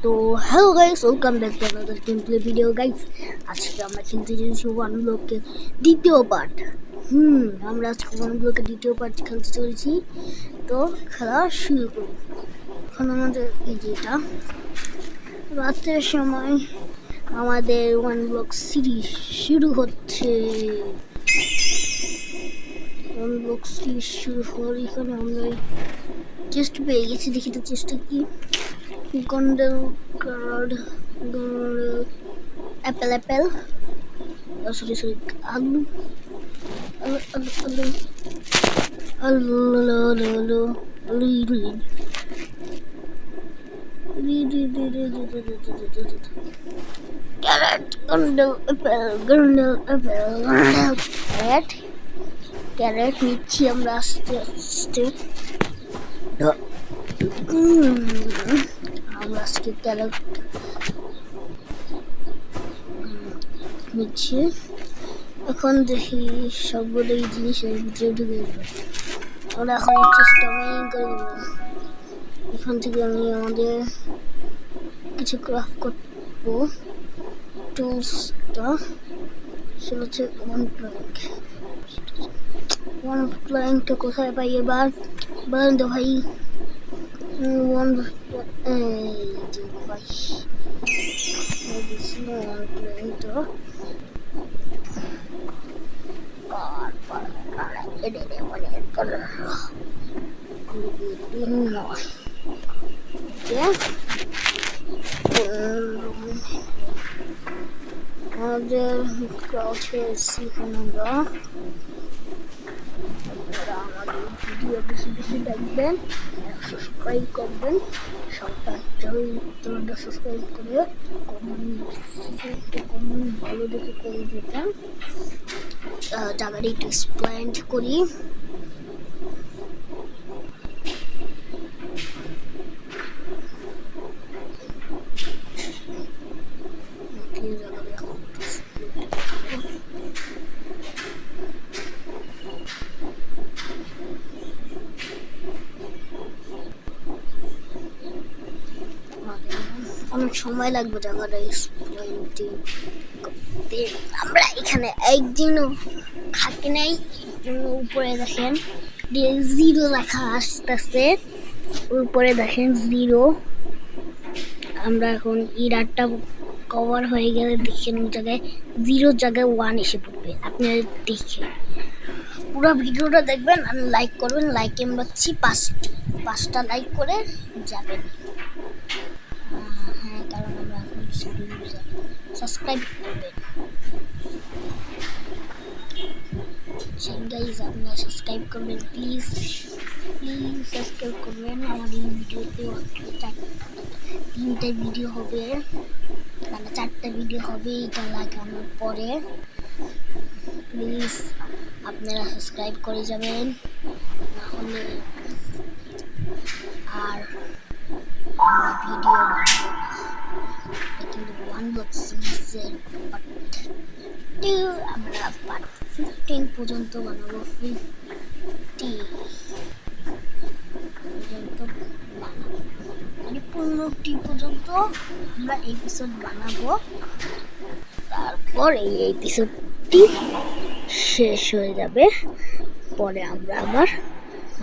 তো hello guys, welcome back to another gameplay video guys. আজকে আমরা খেলতে চলেছি ওয়ান ব্লকের দ্বিতীয় পার্ট। আমরা আজকে ওয়ান ব্লকের দ্বিতীয় পার্ট খেলতে চলেছি। তো খেলা শুরু করি। এখন আমাদের এই যেটা রাতের সময় আমাদের ওয়ান ব্লক সিরিজ শুরু হচ্ছে। ওয়ান ব্লক সিরিজ শুরু হওয়ার এখানে আমরা চেস্ট পেয়ে গেছি। দেখি তো চেষ্টা কি। গোল্ডেন কার্ড, অ্যাপেল, সরি আলু ক্যারেট, ক্যারেট নিচ্ছি আমরা আস্তে আস্তে। আমরা আজকে ক্যারেট নিচ্ছি। এখন দেখি সবগুলো এই জিনিসের ভিতরে ঢুকে দেবো। আমরা এখন চেষ্টা করে দেবো। এখান থেকে আমি আমাদের কিছু ক্রাফট করবো। টুলসটা সেটা হচ্ছে ওয়ান প্ল্যাঙ্কটা কোথায় পাই এবার বলেন তো ভাই। ওয়ান ভাই ওয়ান প্ল্যাঙ্কটা আমাদের কাছে এখন আমরা আমাদের ভিডিও বেশি বেশি দেখবেন, সাবস্ক্রাইব করবেন। সবাই সাবস্ক্রাইব করে কমেন্ট ভালো দেখে করে দিতেন। জায়গাটা একটু এক্সপ্লেন করি। অনেক সময় লাগবে জায়গাটা এক্সপ্লেন করতে। আমরা এখানে একদিনও থাকি নাই, উপরে দেখেন জিরো লেখা আসতেছে, উপরে দেখেন জিরো। আমরা এখন ইরারটা কভার হয়ে গেলে দেখেন জায়গায় জিরো জায়গায় ওয়ান এসে পড়বে। আপনারা দেখে পুরো ভিডিওটা দেখবেন আর লাইক করবেন। লাইকে আমরা পাচ্ছি পাঁচটা লাইক করে যাবেন। হ্যাঁ, কারণ আমরা এখন সাবস্ক্রাইব করবেন। গাইজ আপনারা সাবস্ক্রাইব করবেন, প্লিজ সাবস্ক্রাইব করবেন। আমার এই ভিডিওতে তিনটে ভিডিও হবে, মানে 4টা ভিডিও হবে এটা লাগানোর পরে। প্লিজ আপনারা সাবস্ক্রাইব করে যাবেন, নাহলে আর আমরা ভিডিও বানাবো না। কিন্তু ওয়ান ব্লক সিরিজের আমরা পার্ট 15 পর্যন্ত বানাবো। 50 পর্যন্ত বানাবো, মানে 15টি পর্যন্ত আমরা এপিসোড বানাবো। তারপর এই এপিসোডটি শেষ হয়ে যাবে, পরে আমরা আবার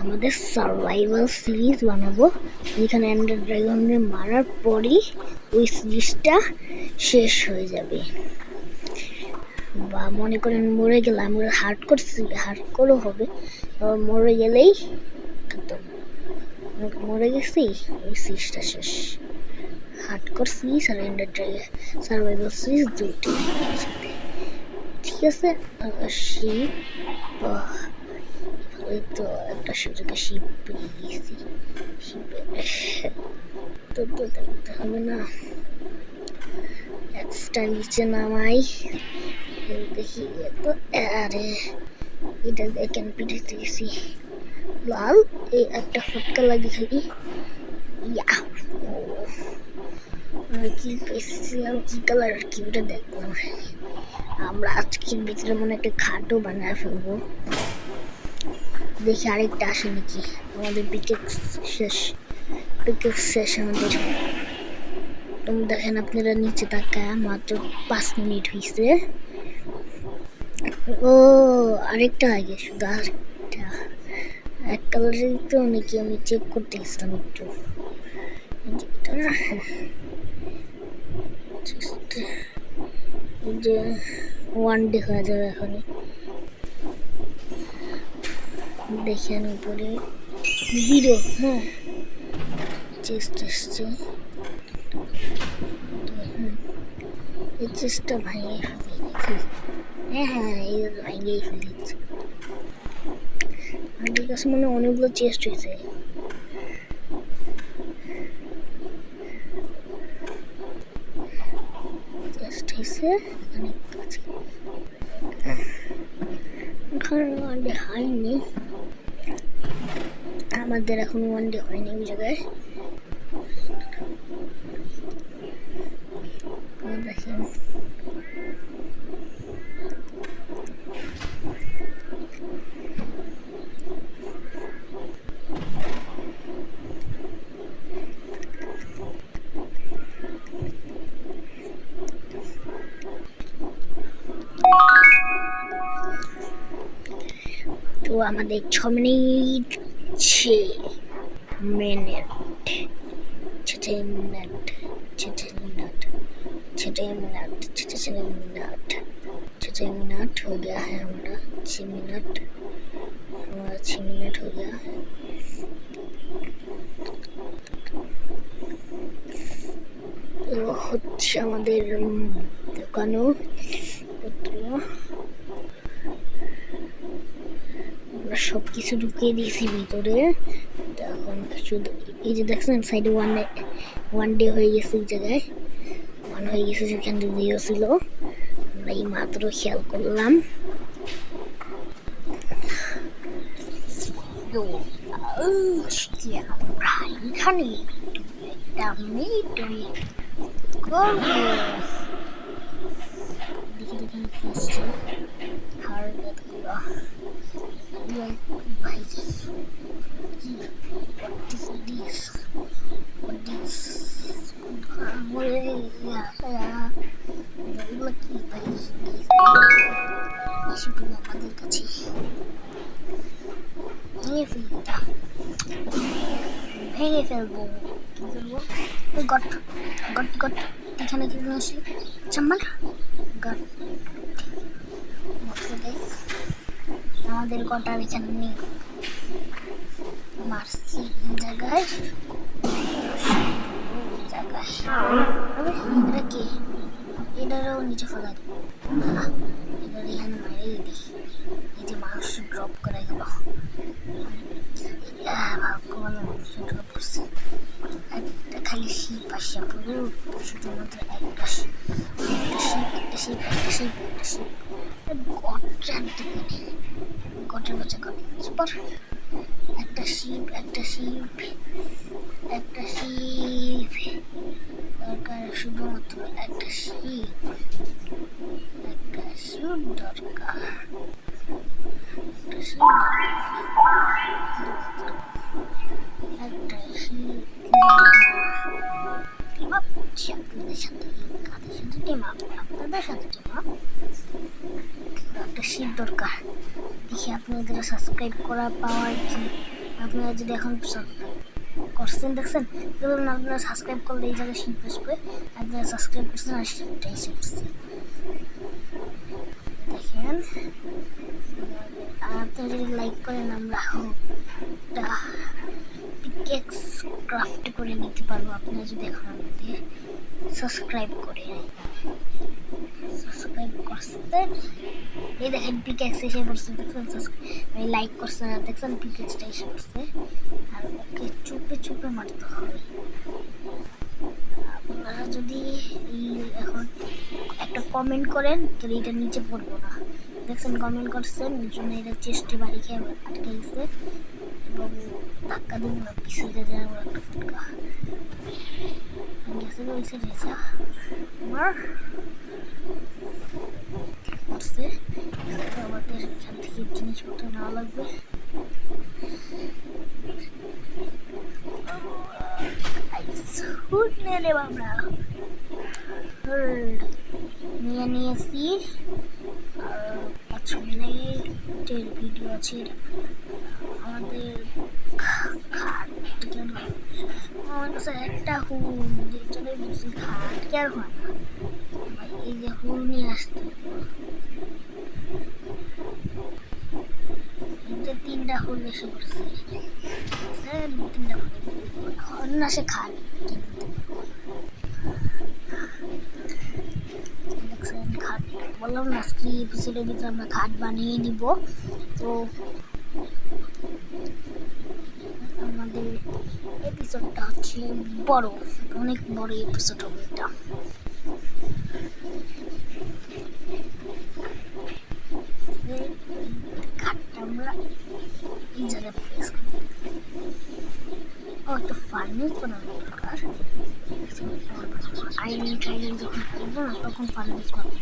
আমাদের সার্ভাইভাল সিরিজ বানাবো, যেখানে এন্ডার ড্রাগনের মারার পরই ওই সিরিজটা শেষ হয়ে যাবে। বা মনে করেন মরে গেলে আমরা হার্ডকোরও হবে, মরে গেলেই মরে গেছি ওই সিরিজটা শেষ। হার্ডকোর সিরিজ আর এন্ডার ড্রাগন সার্ভাইভাল সিরিজ দুইটি একসাথে, ঠিক আছে। শিপ, ওই তো একটা সুযোগে শিপ পেয়ে গেছি। শিপে তো দেখতে হবে না, এক্সট্রা নিচে নামাই দেখি। তো আরে এটা দেখেন পিঠে গেছি লাল, এই একটা ফটকা লাগে খালি। কি পেয়েছিলাম, কি কালার আর কি ওটা দেখলাম। আমরা আজকের ভিতরে মনে একটা খাটও বানায় ফেলবো। দেখি আরেকটা আসে নাকি। আমাদের পিকেক্স শেষ আমাদের। তুমি দেখেন আপনারা নিচে তাকায় মাত্র 5 মিনিট হয়েছে। ও আরেকটা আগে শুধু আরেকটা এক কালারের তো নাকি আমি চেক করতে গেছিলাম একটু যে 1 ডে হয়ে যাবে এখন। দেখেন উপরে 0 হ্যাঁ চেস্ট এসছে। এই চেস্টটা ভাঙিয়ে হ্যাঁ এই ভাঙিয়েই ফেলেছি। আমাদের কাছে মনে হয় অনেকগুলো চেস্ট হয়েছে। চেস্ট হয়েছে অনেক কাছে ওয়ান ডে হয়নি আমাদের, এখন ওয়ান ডে হয়নি ওই জায়গায়। দেখেন তো আমাদের 6 minute 6 minute 6 minute 6 minute 6 minute 6 minute 6 minute हो गया है हमारा 6 मिनट हमारा 6 मिनट हो गया है। তো হচ্ছে আমাদের দোকানও পত্র আমরা সব কিছু ঢুকিয়ে দিয়েছি ভিতরে। এখন শুধু এই যে দেখছেন সাইডে ওয়ান ডে হয়ে গেছে, এই জায়গায় 1 হয়ে গেছে যেখানে 0 ছিল। আমরা এই মাত্র খেয়াল করলাম। এখানে একটা মিট করবো দেখি দেখি কি আসছে হারগুলো ভাই কি what is this এগুলো কি ভাই সেগুলো আমাদের কাছে ভেঙে ফেলবো কি করবো গট গট গট এখানে কি আসি চাম্বার গট আমাদের গটার এখানে নেই মারছি জায়গায় এটা কি এটারও নিচে ফেলা দেবো এটার এখানে মারিয়ে দিই। এই যে মানুষ ড্রপ করে গেল ভাগ্যবান মানুষ ড্রপ করছে। একটা খালি শিপ আসছে পুরো শুধুমাত্র একটা শিপ একটা শিপ একটা শিপ একটা শিপ গটার দিকে গটের বাচ্চা গট একটা শিপ একটা শিপ একটা শিপ দরকার, শুধুমাত্র একটা শিপ একটা শিপ দরকার একটা শিপ একটা শিপ টিম আপ করছি আপনাদের সাথে কাদের সাথে টিম আপ আপনাদের সাথে টিম আপ একটা শিপ দরকার। দেখি আপনাদের সাবস্ক্রাইব করা পাওয়ার কি আপনারা যদি এখন করছেন দেখছেন ধরুন আপনারা সাবস্ক্রাইব করলে এই জায়গায় শিপ আসবে, আপনারা সাবস্ক্রাইব করছেন আর শিপটা এসে পড়ছে দেখেন। আর আপনারা যদি লাইক করেন আমরা একটা পিকেক্স ক্রাফট করে নিতে পারবো আপনারা যদি এখন আমাদের সাবস্ক্রাইব করে সাবস্ক্রাইব করছেন। এই দেখেন পিকেক্স এসে পড়ছে দেখছেন, আমি লাইক করছেন আর দেখছেন পিকেক্সটা এসে পড়ছে। আর ওকে চুপে চুপে মারতে হবে। আপনারা যদি এখন একটা কমেন্ট করেন তাহলে এটা নিচে পড়বো না। দেখছেন কমেন্ট করছেন এর জন্য এটা চেস্টে বাড়ি খেয়ে আটকে গেছে এবং ধাক্কা দিব না পিছিয়ে যায় আমার একটা ফুটকা গেছে ওইসে রেজা আমার করছে। আমাদের এখান থেকে জিনিসপত্র নেওয়া লাগবে। নিয়ে নেব আমরা নিয়ে নিয়েছি আর 5 মিনিটের ভিডিও আছে। আমাদের খাট কেন আমার কাছে একটা হুল যেটা বুঝি খাট কে আর হয় না ভাই, এই যে হুল নিয়ে আসতে এই যে 3টা হুল এসে পড়ছে, 3টা হুল না সে খাট দেখছেন। খাট বললাম না আজকে এপিসোডের ভিতরে আমরা খাট বানিয়ে নিব। তো আমাদের এপিসোডটা হচ্ছে বড়, অনেক বড় এপিসোড হবে এটা। খাটটা আমরা এই জায়গায় প্লেস করব। একটা ফার্নিচ বানানো দরকার। আইরন টাইরন যখন করবো না তখন ফার্নিচ বানাবো।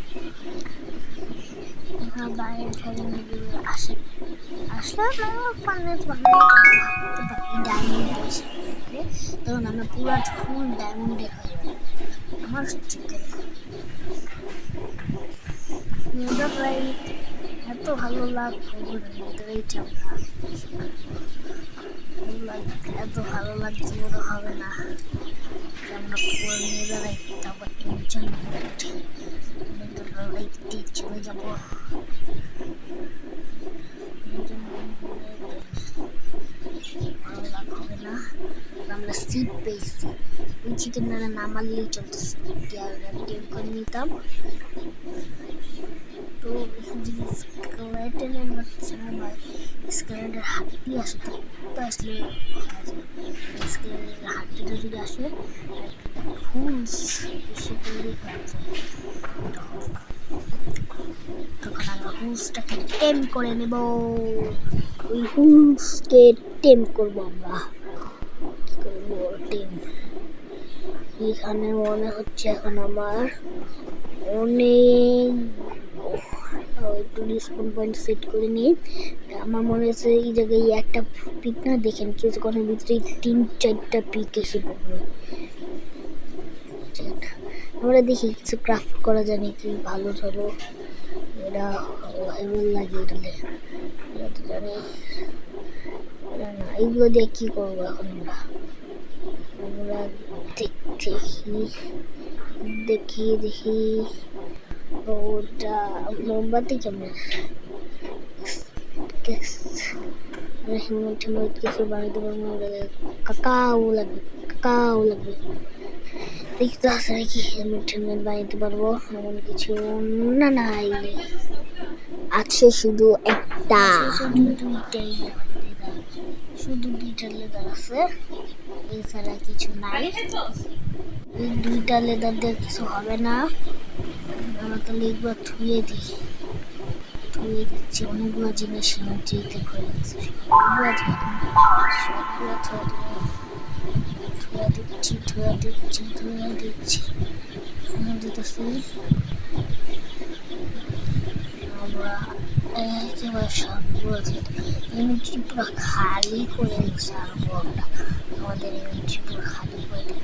এখানে বাইরের টাইরন আসলে ফার্নিচ বানাবো ডায়মন্ড এসে তখন আমরা পুরো ফুল ডায়মন্ডের হয়ে যাবে। আমার চিকেন এত ভালো লাগবে এত ভালো লাগছে মনে হবে না। আমরা পুরো মেয়েরাই তারপর টেনশন চলে যাবো। ভালো লাগ হবে না। আমরা সিট পেয়েছি, ওই চিকেনটা নামালেই চলতেছে, টেম করে নিতাম। তো স্কেলেটনের বাচ্চা বা স্কেলেটের হাড্ডি আসে তো আসলে স্কেলেটের হাড্ডিটা যদি আসে ফুল এসে তৈরি হয়ে যায়, তখন আমরা হুলসটাকে টেম করে নেব। ওই হুলসকে টেম করবো আমরা। কি করবো টেম? এখানে মনে হচ্ছে এখন আমার অনেক একটু রিসপন পয়েন্ট সেট করে নিই। আমার মনে হচ্ছে এই জায়গায় একটা পিক না দেখেন কিছুক্ষণের ভিতরে 3-4টা পিক এসে পড়বে। আমরা দেখি কিছু ক্রাফট করা যায় নাকি ভালো চলো, এটা এমন লাগে এটালে তো জানি না। এইগুলো দিয়ে কী করবো এখন আমরা দেখি ওটা মোমবাতি কেমন কিছু বানাইতে পারবো। কাকাও লাগবে দেখতে আসে নাকি হেলমেট বানাইতে পারবো এমন কিছু না আছে শুধু একটা, শুধু 2টা লেদার আছে, এছাড়া কিছু নাই। এই 2টা লেদার দিয়ে কিছু হবে না। আমরা তাহলে এগুলো ধুয়ে দিচ্ছি। অনেকগুলো জিনিস সিমেন্ট্রিতে করে দিচ্ছি, সবগুলো ধুয়ে দিচ্ছি আমরা একেবারে সবগুলো ইউনিটি পুরো খালি করে দিচ্ছি। আমাদের ইউনিটি পুরো খালি করে দেব।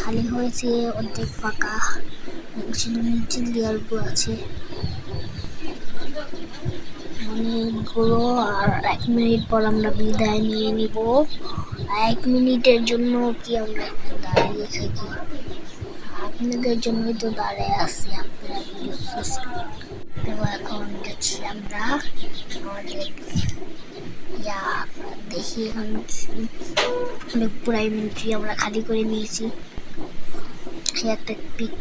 খালি হয়েছে, অর্ধেক ফাঁকা, শুধু নিচের লেয়ারগুলো আছে অনেকগুলো। আর 1 মিনিট পর আমরা বিদায় নিয়ে নিব। 1 মিনিটের জন্য কি আমরা দাঁড়িয়ে থাকি? আপনাদের জন্যই তো দাঁড়িয়ে আছি, আপনারা ভিডিও তো এখন যাচ্ছি আমরা আমাদের দেখি। এখন অনেক পুরো ইনভেন্টরি আমরা খালি করে নিয়েছি। একটা পিক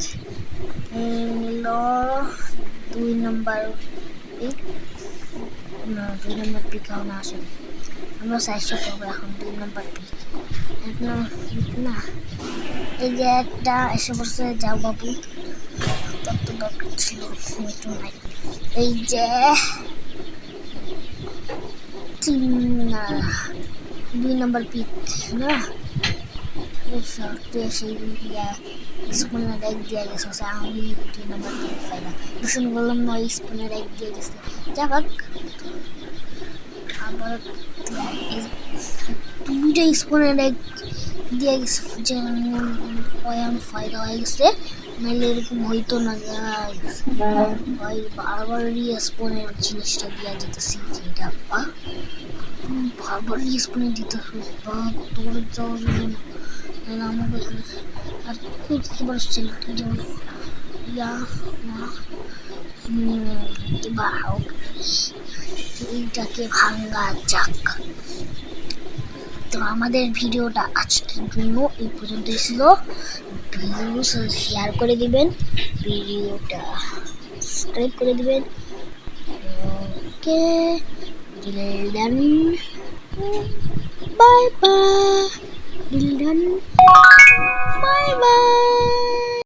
নিল 2 নম্বর পিক, না 2 নম্বর পিক এখন আসেনি। আমরা সাইজটা করবো এখন 2 নম্বর পিক না। এই যে একটা এসে বসে যাও বাবু, তত দরকার ছিল নাই। এই যে 2 নম্বর পিক না সেই স্পুনের এক দিয়ে গেছে। আমি 2 নম্বর পিক পাইলাম, দুশো বললাম না, ওই স্পুনের এক দিয়ে গেছে। যা হোক আবার দুইটা স্পুনের এক দিয়ে গেছে যে অয়ান ফায়দা হয়ে গেছে, নাহলে এরকম হইতো না গাইস। ভাই বারবার রিস্পনের জিনিসটা দেওয়া যেতেছি যেটা বারবার রিস্পনে দিতে হবে বা তোর যাওয়া যাবে না, নাহলে আমাকে এখানে আর খুঁজতে পারছিল যেমন ইয়া বা এইটাকে ভাঙা যাক। তো আমাদের ভিডিওটা আজকের জন্য এই পর্যন্তই ছিল। ভিডিও শেয়ার করে দিবেন, ভিডিওটা সাবস্ক্রাইব করে দিবেন। Okay, deal bye bye, deal bye by.